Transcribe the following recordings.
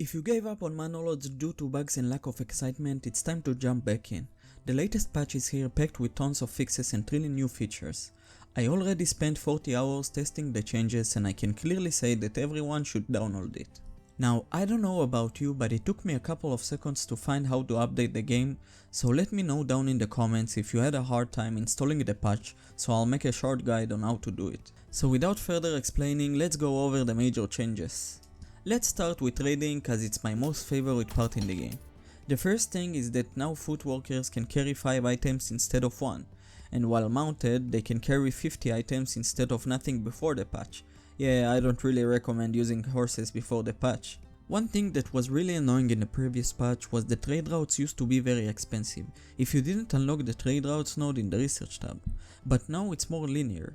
If you gave up on Manor Lords due to bugs and lack of excitement, it's time to jump back in. The latest patch is here, packed with tons of fixes and really new features. I already spent 40 hours testing the changes and I can clearly say that everyone should download it. Now, I don't know about you, but it took me a couple of seconds to find how to update the game, so let me know down in the comments if you had a hard time installing the patch, so I'll make a short guide on how to do it. So without further explaining, let's go over the major changes. Let's start with trading, cause it's my most favorite part in the game. The first thing is that now foot walkers can carry 5 items instead of 1, and while mounted they can carry 50 items instead of nothing before the patch. Yeah, I don't really recommend using horses before the patch. One thing that was really annoying in the previous patch was the trade routes used to be very expensive if you didn't unlock the trade routes node in the research tab, but now it's more linear.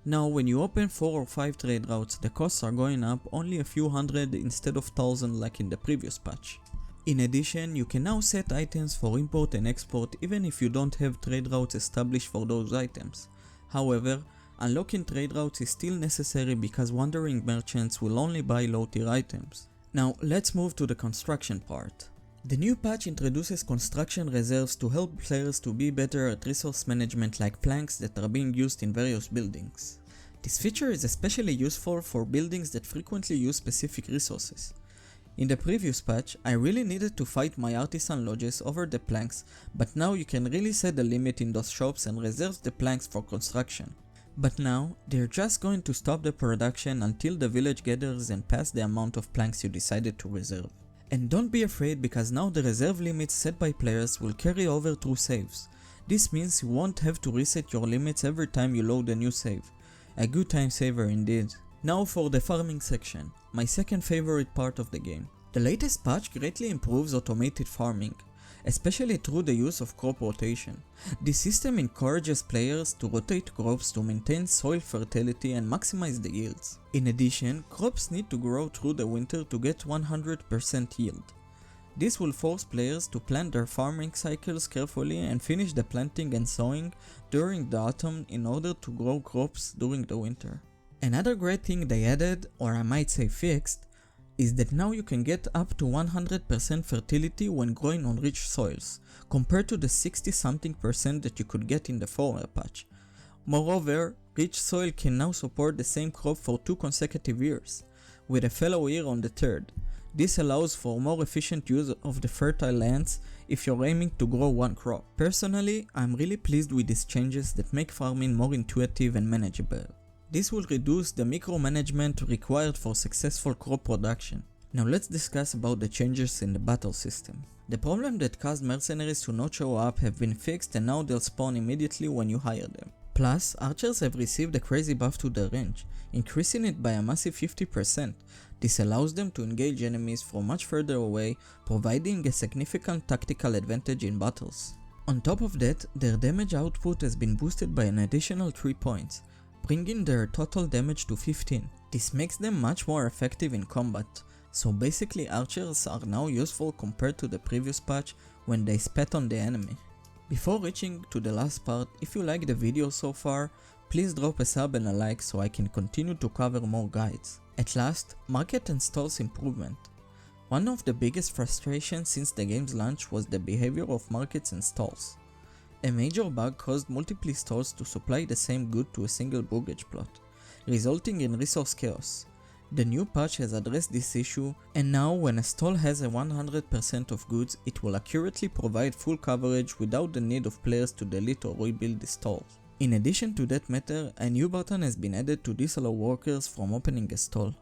Now when you open 4 or 5 trade routes, the costs are going up only a few hundred instead of 1000 like in the previous patch. In addition, you can now set items for import and export even if you don't have trade routes established for those items. However, unlocking trade routes is still necessary because wandering merchants will only buy low tier items. Now let's move to the construction part. The new patch introduces construction reserves to help players to be better at resource management, like planks that are being used in various buildings. This feature is especially useful for buildings that frequently use specific resources. In the previous patch, I really needed to fight my artisan lodges over the planks, but now you can really set the limit in those shops and reserve the planks for construction. But now, they're just going to stop the production until the village gathers and pass the amount of planks you decided to reserve. And don't be afraid, because now the reserve limits set by players will carry over through saves. This means you won't have to reset your limits every time you load a new save. A good time saver indeed. Now for the farming section, my second favorite part of the game. The latest patch greatly improves automated farming, especially through the use of crop rotation. This system encourages players to rotate crops to maintain soil fertility and maximize the yields. In addition, crops need to grow through the winter to get 100% yield. This will force players to plan their farming cycles carefully and finish the planting and sowing during the autumn in order to grow crops during the winter. Another great thing they added, or I might say fixed, is that now you can get up to 100% fertility when growing on rich soils, compared to the 60-something% that you could get in the former patch. Moreover, rich soil can now support the same crop for 2 consecutive years, with a fallow year on the third. This allows for more efficient use of the fertile lands if you're aiming to grow one crop. Personally, I'm really pleased with these changes that make farming more intuitive and manageable. This will reduce the micromanagement required for successful crop production. Now let's discuss about the changes in the battle system. The problem that caused mercenaries to not show up have been fixed, and now they'll spawn immediately when you hire them. Plus, archers have received a crazy buff to their range, increasing it by a massive 50%. This allows them to engage enemies from much further away, providing a significant tactical advantage in battles. On top of that, their damage output has been boosted by an additional 3 points, bringing their total damage to 15. This makes them much more effective in combat, so basically archers are now useful compared to the previous patch when they spat on the enemy. Before reaching to the last part, if you like the video so far, please drop a sub and a like so I can continue to cover more guides. At last, market and stalls improvement. One of the biggest frustrations since the game's launch was the behavior of markets and stalls. A major bug caused multiple stalls to supply the same good to a single brokerage plot, resulting in resource chaos. The new patch has addressed this issue, and now when a stall has a 100% of goods, it will accurately provide full coverage without the need of players to delete or rebuild the stalls. In addition to that matter, a new button has been added to disallow workers from opening a stall.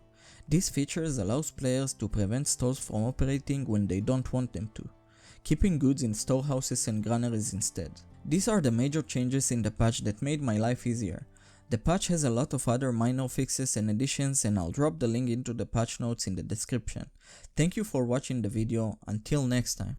This feature allows players to prevent stalls from operating when they don't want them to, keeping goods in storehouses and granaries instead. These are the major changes in the patch that made my life easier. The patch has a lot of other minor fixes and additions, and I'll drop the link into the patch notes in the description. Thank you for watching the video. Until next time.